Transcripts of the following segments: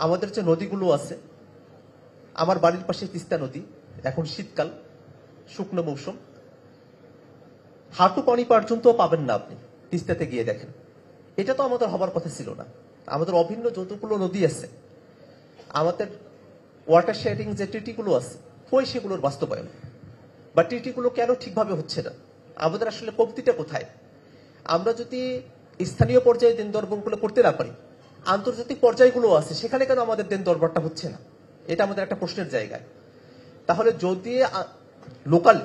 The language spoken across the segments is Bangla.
আমাদের যে নদীগুলো আছে, আমার বাড়ির পাশে তিস্তা নদী, এখন শীতকাল, শুকনো মৌসুম, হাঁটু পানি পর্যন্ত পাবেন না আপনি তিস্তাতে গিয়ে দেখেন। এটা তো আমাদের হবার কথা ছিল না। আমাদের অভিন্ন যতগুলো নদী আছে, আমাদের ওয়াটার শেয়ারিং যে ট্রিটিগুলো আছে, কই সেগুলোর বাস্তবায়ন বা ট্রিটিগুলো কেন ঠিকভাবে হচ্ছে না? আমাদের আসলে কমতিটা কোথায়? আমরা যদি স্থানীয় পর্যায়ে দেন দরবারগুলো করতে না পারি, আন্তর্জাতিক পর্যায়গুলো আছে, সেখানে কেন আমাদের দেন দরবারটা হচ্ছে না? এটা আমাদের একটা প্রশ্নের জায়গায়। তাহলে যদি লোকাল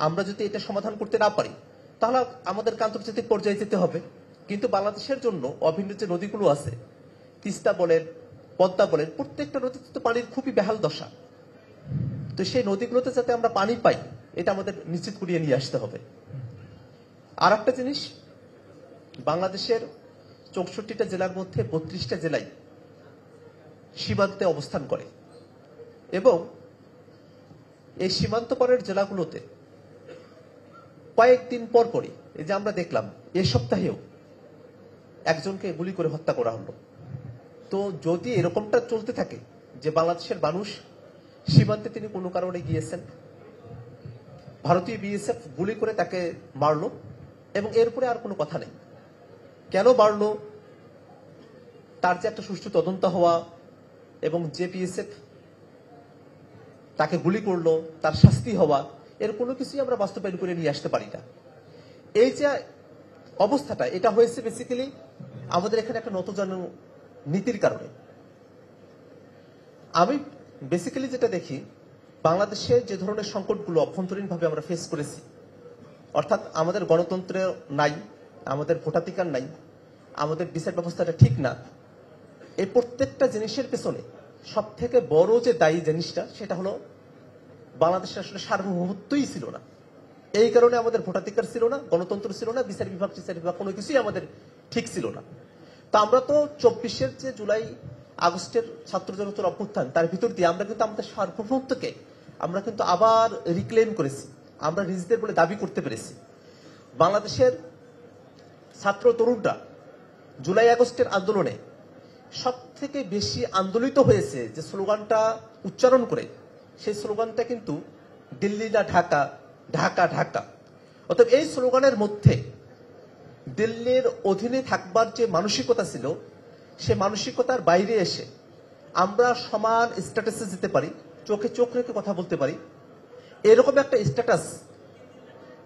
আমরা যদি এটা সমাধান করতে না পারি, তাহলে আমাদেরকে আন্তর্জাতিক পর্যায়ে যেতে হবে। কিন্তু বাংলাদেশের জন্য অভিন্ন যে নদীগুলো আছে, তিস্তা বলেন, পদ্মা বলেন, প্রত্যেকটা নদীতে তো পানির খুবই বেহাল দশা। তো সেই নদীগুলোতে যাতে আমরা পানি পাই, এটা আমাদের নিশ্চিত করিয়ে নিয়ে আসতে হবে। আর একটা জিনিস, বাংলাদেশের 64টা জেলার মধ্যে 32টা জেলায় সীমান্তে অবস্থান করে এবং এই সীমান্ত পারের জেলাগুলোতে কয়েকদিন পর পরই, এই যে আমরা দেখলাম এই সপ্তাহেও একজনকে গুলি করে হত্যা করা হলো। তো যদি এরকমটা চলতে থাকে যে বাংলাদেশের মানুষ সীমান্তে তিনি কোনো কারণে গিয়েছেন, ভারতীয় বিএসএফ গুলি করে তাকে মারলো এবং এরপরে আর কোনো কথা নেই। কেন মারলো, তার যে একটা সুষ্ঠু তদন্ত হওয়া এবং যে বিএসএফ তাকে গুলি করলো তার শাস্তি হওয়া, এর কোনো কিছুই আমরা বাস্তবায়ন করে নিয়ে আসতে পারি না। এই যে অবস্থাটা, এটা হয়েছে বেসিক্যালি আমাদের এখানে একটা নতজানু নীতির কারণে। আমি বেসিক্যালি যেটা দেখি, বাংলাদেশে যে ধরনের সংকটগুলো অভ্যন্তরীণভাবে আমরা ফেস করেছি, অর্থাৎ আমাদের গণতন্ত্র নাই, আমাদের ভোটাধিকার নাই, আমাদের বিচার ব্যবস্থাটা ঠিক না, এই প্রত্যেকটা জিনিসের পেছনে সব থেকে বড় যে দায়ী জিনিসটা, সেটা হলো বাংলাদেশের আসলে সার্বভৌমত্বই ছিল না। এই কারণে আমাদের ভোটাধিকার ছিল না, গণতন্ত্র ছিল না, বিচার বিভাগ কোনো কিছুই আমাদের ঠিক ছিল না। তা আমরা তো 24-এর যে জুলাই আগস্টের ছাত্র জনতার অভ্যুত্থান, তার ভিতর দিয়ে আমরা কিন্তু আমাদের সার্বভৌমত্বকে আমরা কিন্তু আবার রিক্লেম করেছি, আমরা নিজেদের বলে দাবি করতে পেরেছি। বাংলাদেশের ছাত্র তরুণরা জুলাই আগস্টের আন্দোলনে সব থেকে বেশি আন্দোলিত হয়েছে যে স্লোগানটা উচ্চারণ করে, সেই স্লোগানটা কিন্তু দিল্লি না ঢাকা, ঢাকা ঢাকা। অর্থাৎ এই স্লোগানের মধ্যে দিল্লির অধীনে থাকবার যে মানসিকতা ছিল, সে মানসিকতার বাইরে এসে আমরা সমান স্ট্যাটাসে যেতে পারি, চোখে চোখ রেখে কথা বলতে পারি, এরকম একটা স্ট্যাটাস,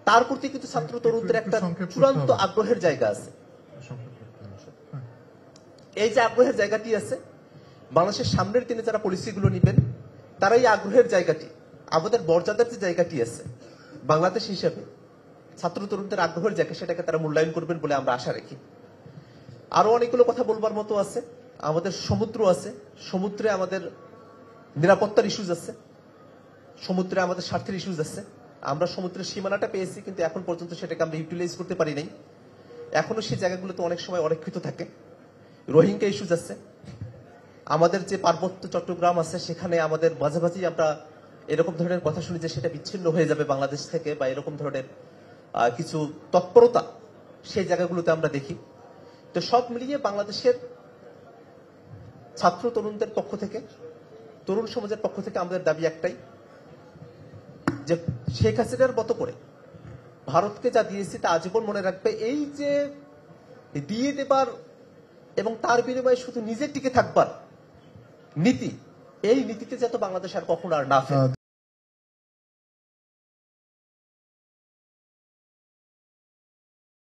তার প্রতি কিন্তু ছাত্র তরুণদের একটা চূড়ান্ত আগ্রহের জায়গা আছে। এই যে আগ্রহের জায়গাটি আছে, বাংলাদেশের সামনের দিনে যারা পলিসিগুলো নেবেন, তারা এই আগ্রহের জায়গাটি, আমাদের মর্যাদার যে জায়গাটি আছে বাংলাদেশ হিসেবে ছাত্র তরুণদের আগ্রহের জায়গা, সেটাকে তারা মূল্যায়ন করবেন বলে আমরা আশা রাখি। আরো অনেকগুলো কথা বলবার মতো আছে। আমাদের সমুদ্র আছে, সমুদ্রে আমাদের নিরাপত্তার ইস্যুজ আছে, সমুদ্রে আমাদের স্বার্থের ইস্যুজ আছে। আমরা সমুদ্রের সীমানাটা পেয়েছি, কিন্তু এখন পর্যন্ত সেটাকে আমরা ইউটিলাইজ করতে পারি নাই। এখনো সেই জায়গাগুলোতে অনেক সময় অরক্ষিত থাকে। রোহিঙ্গা ইস্যুজ আছে। আমাদের যে পার্বত্য চট্টগ্রাম আছে, সেখানে আমাদের মাঝে মাঝেই আমরা এরকম ধরনের কথা শুনি যে সেটা বিচ্ছিন্ন হয়ে যাবে বাংলাদেশ থেকে, বা এরকম ধরনের কিছু তৎপরতা সেই জায়গাগুলোতে আমরা দেখি। তো সব মিলিয়ে বাংলাদেশের ছাত্র তরুণদের পক্ষ থেকে, তরুণ সমাজের পক্ষ থেকে আমাদের দাবি একটাই, যে শেখ হাসিনার মতো করে ভারতকে যা দিয়েছি তা আজীবন মনে রাখবে। এই যে দিয়ে দেবার এবং তার বিনিময়ে শুধু নিজের টিকে থাকবার নীতি, এই নীতিতে যাতে বাংলাদেশ আর কখনো আর না ফেরে।